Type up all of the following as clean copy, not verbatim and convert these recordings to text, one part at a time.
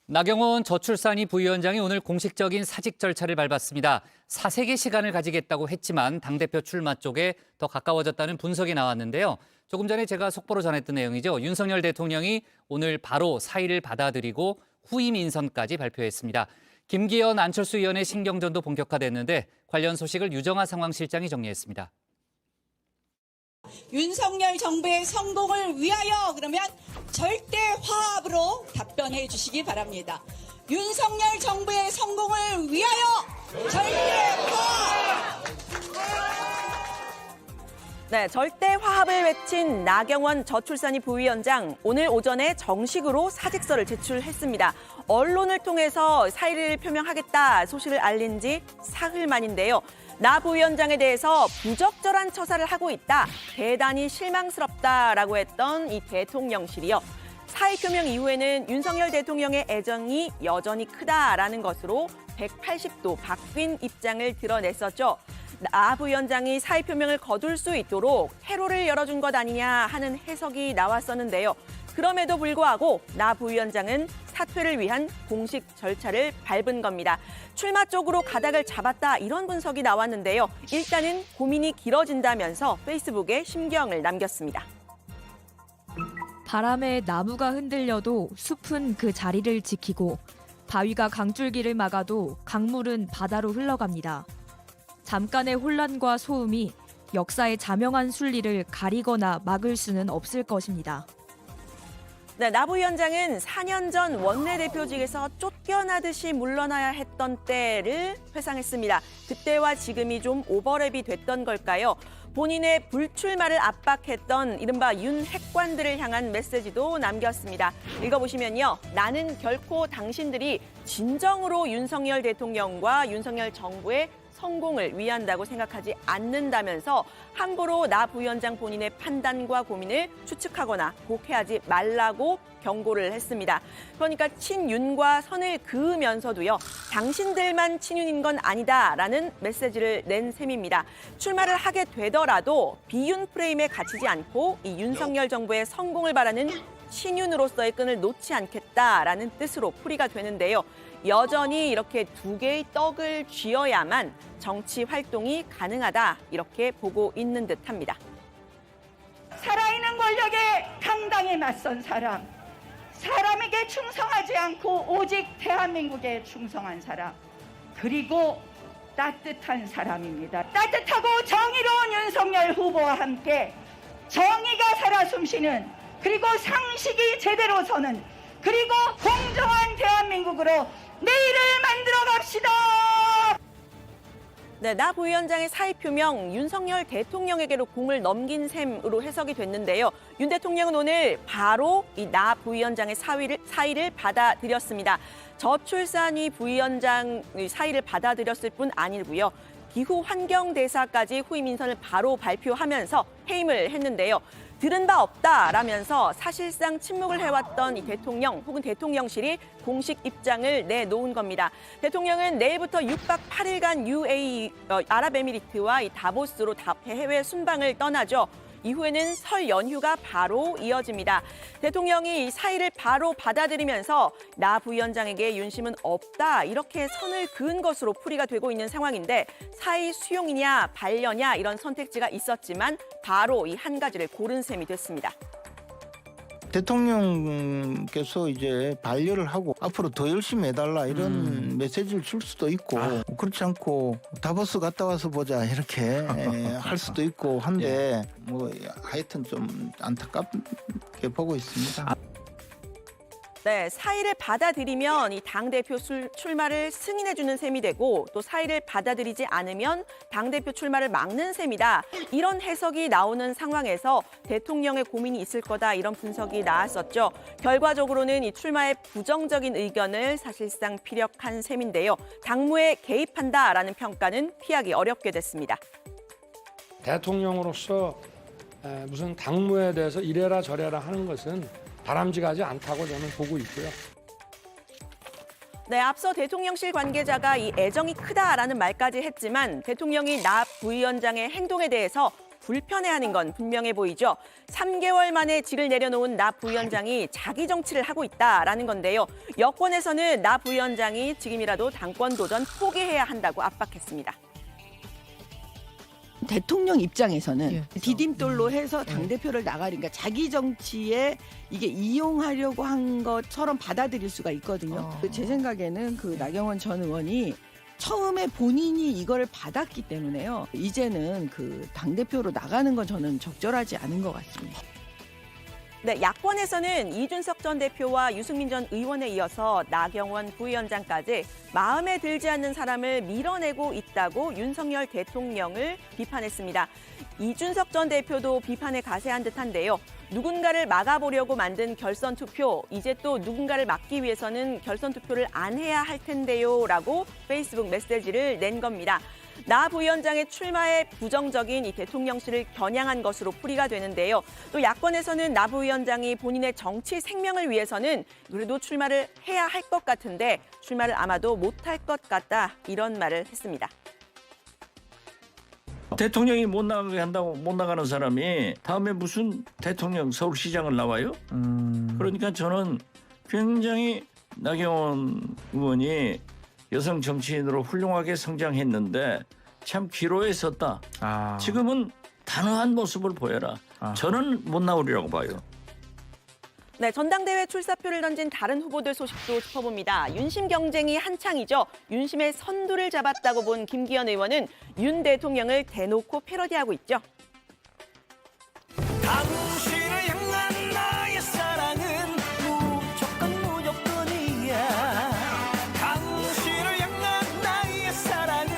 나경원 저출산위 부위원장이 오늘 공식적인 사직 절차를 밟았습니다. 사색의 시간을 가지겠다고 했지만 당대표 출마 쪽에 더 가까워졌다는 분석이 나왔는데요. 조금 전에 제가 속보로 전했던 내용이죠. 윤석열 대통령이 오늘 바로 사의를 받아들이고 후임 인선까지 발표했습니다. 김기현, 안철수 의원의 신경전도 본격화됐는데 관련 소식을 유정아 상황실장이 정리했습니다. 윤석열 정부의 성공을 위하여 그러면 절대 화합으로 답변해 주시기 바랍니다. 윤석열 정부의 성공을 위하여 절대 화합! 네, 절대 화합을 외친 나경원 저출산위 부위원장 오늘 오전에 정식으로 사직서를 제출했습니다. 언론을 통해서 사의를 표명하겠다 소식을 알린 지 사흘 만인데요. 나 부위원장에 대해서 부적절한 처사를 하고 있다, 대단히 실망스럽다라고 했던 이 대통령실이요. 사의 표명 이후에는 윤석열 대통령의 애정이 여전히 크다라는 것으로 180도 바뀐 입장을 드러냈었죠. 나 부위원장이 사의 표명을 거둘 수 있도록 퇴로를 열어준 것 아니냐 하는 해석이 나왔었는데요. 그럼에도 불구하고 나 부위원장은 사퇴를 위한 공식 절차를 밟은 겁니다. 출마 쪽으로 가닥을 잡았다 이런 분석이 나왔는데요. 일단은 고민이 길어진다면서 페이스북에 심경을 남겼습니다. 바람에 나무가 흔들려도 숲은 그 자리를 지키고 바위가 강줄기를 막아도 강물은 바다로 흘러갑니다. 잠깐의 혼란과 소음이 역사의 자명한 순리를 가리거나 막을 수는 없을 것입니다. 네, 나 부위원장은 4년 전 원내대표직에서 쫓겨나듯이 물러나야 했던 때를 회상했습니다. 그때와 지금이 좀 오버랩이 됐던 걸까요? 본인의 불출마를 압박했던 이른바 윤 핵관들을 향한 메시지도 남겼습니다. 읽어보시면요. 나는 결코 당신들이 진정으로 윤석열 대통령과 윤석열 정부의 성공을 위한다고 생각하지 않는다면서 함부로 나 부위원장 본인의 판단과 고민을 추측하거나 곡해하지 말라고 경고를 했습니다. 그러니까 친윤과 선을 그으면서도요, 당신들만 친윤인 건 아니다라는 메시지를 낸 셈입니다. 출마를 하게 되더라도 비윤 프레임에 갇히지 않고 이 윤석열 정부의 성공을 바라는 친윤으로서의 끈을 놓지 않겠다라는 뜻으로 풀이가 되는데요. 여전히 이렇게 두 개의 떡을 쥐어야만 정치 활동이 가능하다, 이렇게 보고 있는 듯합니다. 살아있는 권력에 당당히 맞선 사람, 사람에게 충성하지 않고 오직 대한민국에 충성한 사람, 그리고 따뜻한 사람입니다. 따뜻하고 정의로운 윤석열 후보와 함께 정의가 살아 숨쉬는, 그리고 상식이 제대로 서는, 그리고 공정한 대한민국으로 내일을 만들어 갑시다. 네, 나 부위원장의 사의 표명, 윤석열 대통령에게로 공을 넘긴 셈으로 해석이 됐는데요. 윤 대통령은 오늘 바로 이 나 부위원장의 사의를 받아들였습니다. 저출산위 부위원장 사의를 받아들였을 뿐 아니고요. 기후 환경대사까지 후임 인선을 바로 발표하면서 해임을 했는데요. 들은 바 없다라면서 사실상 침묵을 해왔던 이 대통령 혹은 대통령실이 공식 입장을 내놓은 겁니다. 대통령은 내일부터 6박 8일간 UAE 아랍에미리트와 이 다보스로 해외 순방을 떠나죠. 이후에는 설 연휴가 바로 이어집니다. 대통령이 이 사의를 바로 받아들이면서 나 부위원장에게 윤심은 없다, 이렇게 선을 그은 것으로 풀이가 되고 있는 상황인데, 사의 수용이냐 반려냐 이런 선택지가 있었지만 바로 이 한 가지를 고른 셈이 됐습니다. 대통령께서 이제 반려를 하고 앞으로 더 열심히 해달라 이런 메시지를 줄 수도 있고, 그렇지 않고 다보스 갔다 와서 보자 이렇게 할 수도 있고 한데, 뭐 하여튼 좀 안타깝게 보고 있습니다. 네, 사의를 받아들이면 이 당대표 출마를 승인해주는 셈이 되고, 또 사의를 받아들이지 않으면 당대표 출마를 막는 셈이다, 이런 해석이 나오는 상황에서 대통령의 고민이 있을 거다, 이런 분석이 나왔었죠. 결과적으로는 이 출마에 부정적인 의견을 사실상 피력한 셈인데요. 당무에 개입한다라는 평가는 피하기 어렵게 됐습니다. 대통령으로서 무슨 당무에 대해서 이래라 저래라 하는 것은 바람직하지 않다고 저는 보고 있고요. 네, 앞서 대통령실 관계자가 이 애정이 크다라는 말까지 했지만, 대통령이 나 부위원장의 행동에 대해서 불편해하는 건 분명해 보이죠. 3개월 만에 직을 내려놓은 나 부위원장이 자기 정치를 하고 있다라는 건데요. 여권에서는 나 부위원장이 지금이라도 당권 도전 포기해야 한다고 압박했습니다. 대통령 입장에서는 예. 디딤돌로 해서 당대표를 나가니까 자기 정치에 이게 이용하려고 한 것처럼 받아들일 수가 있거든요. 제 생각에는 그 나경원 전 의원이 처음에 본인이 이걸 받았기 때문에요. 이제는 그 당대표로 나가는 건 저는 적절하지 않은 것 같습니다. 네, 야권에서는 이준석 전 대표와 유승민 전 의원에 이어서 나경원 부위원장까지 마음에 들지 않는 사람을 밀어내고 있다고 윤석열 대통령을 비판했습니다. 이준석 전 대표도 비판에 가세한 듯한데요. 누군가를 막아보려고 만든 결선 투표, 이제 또 누군가를 막기 위해서는 결선 투표를 안 해야 할 텐데요 라고 페이스북 메시지를 낸 겁니다. 나 부위원장의 출마에 부정적인 이 대통령실을 겨냥한 것으로 풀이가 되는데요. 또 야권에서는 나 부위원장이 본인의 정치 생명을 위해서는 그래도 출마를 해야 할 것 같은데 출마를 아마도 못할 것 같다 이런 말을 했습니다. 대통령이 못 나가게 한다고 못 나가는 사람이 다음에 무슨 대통령 서울시장을 나와요? 그러니까 저는 굉장히 나경원 의원이 여성 정치인으로 훌륭하게 성장했는데 참 기로에 섰다. 지금은 단호한 모습을 보여라. 저는 못 나오리라고 봐요. 네, 전당대회 출사표를 던진 다른 후보들 소식도 짚어봅니다. 윤심 경쟁이 한창이죠. 윤심의 선두를 잡았다고 본 김기현 의원은 윤 대통령을 대놓고 패러디하고 있죠. 당신을 향한 나의 사랑은 무조건이야. 당신을 향한 나의 사랑은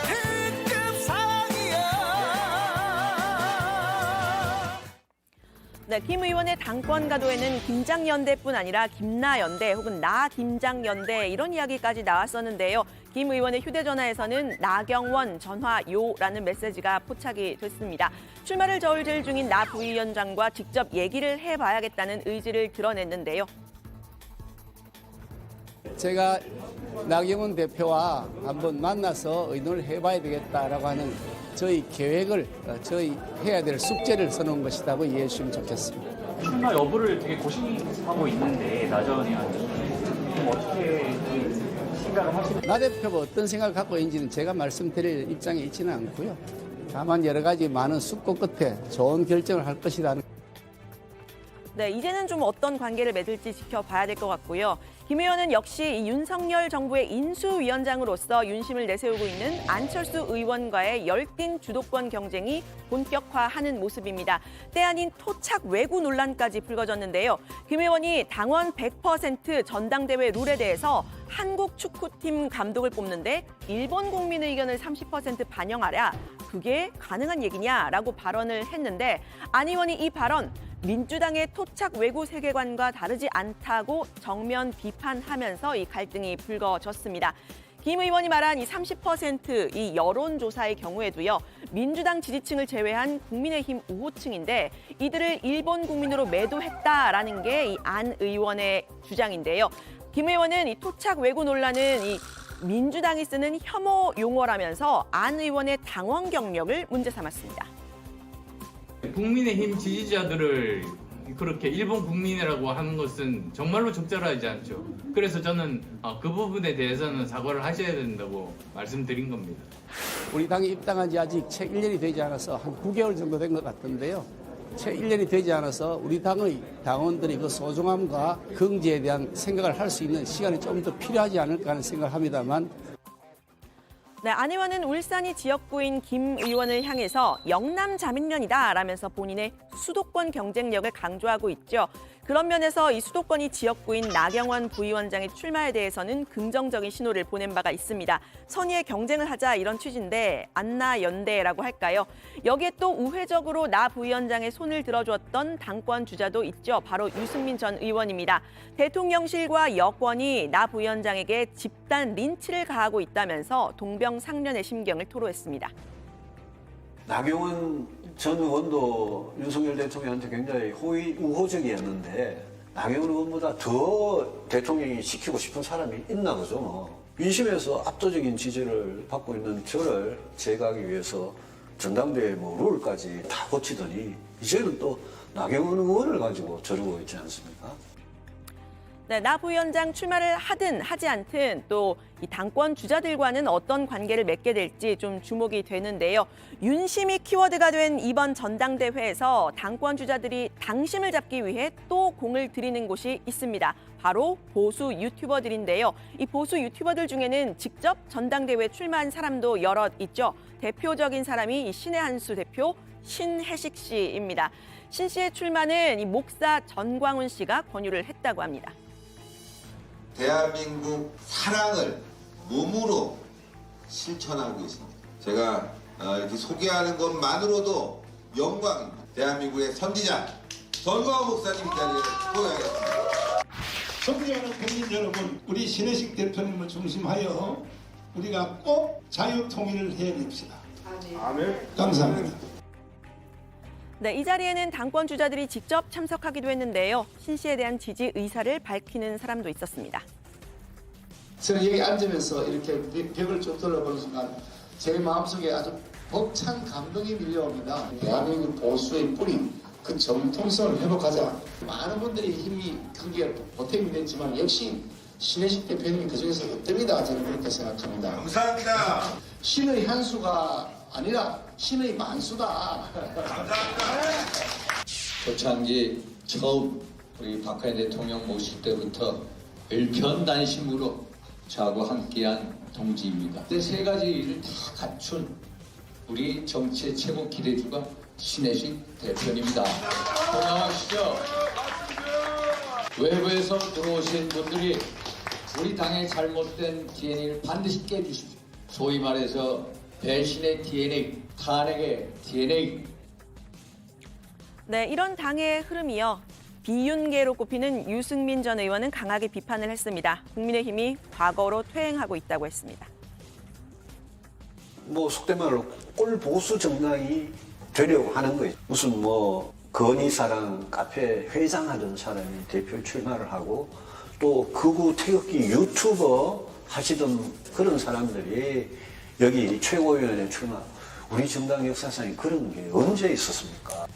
특급 사랑이야. 네, 김 의원의 당권 가도에는 김장연대뿐 아니라 김나연대 혹은 나김장연대 이런 이야기까지 나왔었는데요. 김 의원의 휴대전화에서는 나경원 전화요라는 메시지가 포착이 됐습니다. 출마를 저울질 중인 나 부위원장과 직접 얘기를 해봐야겠다는 의지를 드러냈는데요. 제가 나경원 대표와 한번 만나서 의논을 해봐야 되겠다라고 하는 저희 계획을 저희 해야 될 숙제를 써놓은 것이라고 이해해 주시면 좋겠습니다. 출마 여부를 되게 고심하고 있는데 나 전 의원님 어떻게 생각을 하시나요? 나 대표가 어떤 생각을 갖고 있는지는 제가 말씀드릴 입장에 있지는 않고요. 다만 여러 가지 많은 숙고 끝에 좋은 결정을 할 것이라는. 네, 이제는 좀 어떤 관계를 맺을지 지켜봐야 될 것 같고요. 김 의원은 역시 이 윤석열 정부의 인수위원장으로서 윤심을 내세우고 있는 안철수 의원과의 열띤 주도권 경쟁이 본격화하는 모습입니다. 때 아닌 토착 외구 논란까지 불거졌는데요. 김 의원이 당원 100% 전당대회 룰에 대해서 한국 축구팀 감독을 뽑는데 일본 국민의 의견을 30% 반영하랴. 그게 가능한 얘기냐라고 발언을 했는데 안 의원이 이 발언 민주당의 토착 외구 세계관과 다르지 않다고 정면 비판하면서 이 갈등이 불거졌습니다. 김 의원이 말한 이 30% 이 여론조사의 경우에도요. 민주당 지지층을 제외한 국민의힘 우호층인데 이들을 일본 국민으로 매도했다라는 게 이 안 의원의 주장인데요. 김 의원은 이 토착 외구 논란은 이 민주당이 쓰는 혐오 용어라면서 안 의원의 당원 경력을 문제 삼았습니다. 국민의힘 지지자들을 그렇게 일본 국민이라고 하는 것은 정말로 적절하지 않죠. 그래서 저는 그 부분에 대해서는 사과를 하셔야 된다고 말씀드린 겁니다. 우리 당에 입당한 지 아직 채 1년이 되지 않아서 한 9개월 정도 된 것 같은데요. 채 1년이 되지 않아서 우리 당의 당원들이 그 소중함과 긍지에 대한 생각을 할 수 있는 시간이 좀 더 필요하지 않을까 하는 생각을 합니다만. 네, 안 의원은 울산이 지역구인 김 의원을 향해서 영남 자민련이다라면서 본인의 수도권 경쟁력을 강조하고 있죠. 그런 면에서 이 수도권이 지역구인 나경원 부위원장의 출마에 대해서는 긍정적인 신호를 보낸 바가 있습니다. 선의의 경쟁을 하자 이런 취지인데 안나 연대라고 할까요? 여기에 또 우회적으로 나 부위원장의 손을 들어주었던 당권 주자도 있죠. 바로 유승민 전 의원입니다. 대통령실과 여권이 나 부위원장에게 집단 린치를 가하고 있다면서 동병상련의 심경을 토로했습니다. 나경원 전 의원도 윤석열 대통령한테 굉장히 우호적이었는데 나경원 의원보다 더 대통령이 시키고 싶은 사람이 있나 보죠. 뭐. 민심에서 압도적인 지지를 받고 있는 저를 제거하기 위해서 전당대회 뭐 룰까지 다 고치더니 이제는 또 나경원 의원을 가지고 저러고 있지 않습니까? 네, 나 부위원장 출마를 하든 하지 않든 또 이 당권 주자들과는 어떤 관계를 맺게 될지 좀 주목이 되는데요. 윤심이 키워드가 된 이번 전당대회에서 당권 주자들이 당심을 잡기 위해 또 공을 들이는 곳이 있습니다. 바로 보수 유튜버들인데요. 이 보수 유튜버들 중에는 직접 전당대회에 출마한 사람도 여럿 있죠. 대표적인 사람이 이 신의 한수 대표 신혜식 씨입니다. 신 씨의 출마는 이 목사 전광훈 씨가 권유를 했다고 합니다. 대한민국 사랑을 몸으로 실천하고 있습니다. 제가 이렇게 소개하는 것만으로도 영광입니다. 대한민국의 선지자 전광훈 목사님 이 자리에 소개하겠습니다. 존경하는 국민 여러분, 우리 신혜식 대표님을 중심하여 우리가 꼭 자유통일을 해냅시다. 아멘. 감사합니다. 네, 이 자리에는 당권 주자들이 직접 참석하기도 했는데요. 신 씨에 대한 지지 의사를 밝히는 사람도 있었습니다. 저는 여기 앉으면서 이렇게 벽을 쭉 둘러보는 순간 제 마음속에 아주 벅찬 감동이 밀려옵니다. 대한민국 보수의 뿌리, 그 정통성을 회복하자. 많은 분들이 힘이 크게 보탬이 됐지만 역시 신혜식 대표님이 그중에서 였답니다. 저는 그렇게 생각합니다. 감사합니다. 신의 한수가 아니라 신의 만수다. 감사합니다. 초창기 처음 우리 박근혜 대통령 모실 때부터 일편단심으로 저하고 함께한 동지입니다. 세 가지 일을 다 갖춘 우리 정치의 최고 기대주가 신혜식 대표입니다. 건강하시죠? 외부에서 들어오신 분들이 우리 당의 잘못된 DNA를 반드시 깨주십시오. 소위 말해서 배신의 DNA, 탄핵의 DNA. 네, 이런 당의 흐름이요. 비윤계로 꼽히는 유승민 전 의원은 강하게 비판을 했습니다. 국민의힘이 과거로 퇴행하고 있다고 했습니다. 뭐 속된 말로 꼴보수 정당이 되려고 하는 거예요. 무슨 뭐 건의사랑 카페 회장하던 사람이 대표 출마를 하고 또 극우 태극기 유튜버 하시던 그런 사람들이 여기 최고위원회 출마. 우리 정당 역사상에 그런 게 언제 있었습니까?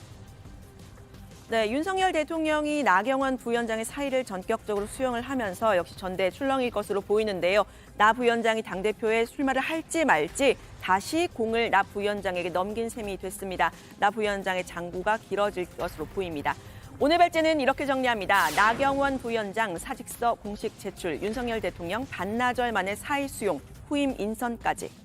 네, 윤석열 대통령이 나경원 부위원장의 사의를 전격적으로 수용을 하면서 역시 전대 출렁일 것으로 보이는데요. 나 부위원장이 당대표에 출마를 할지 말지 다시 공을 나 부위원장에게 넘긴 셈이 됐습니다. 나 부위원장의 장구가 길어질 것으로 보입니다. 오늘 발제는 이렇게 정리합니다. 나경원 부위원장 사직서 공식 제출, 윤석열 대통령 반나절 만에 사의 수용, 후임 인선까지.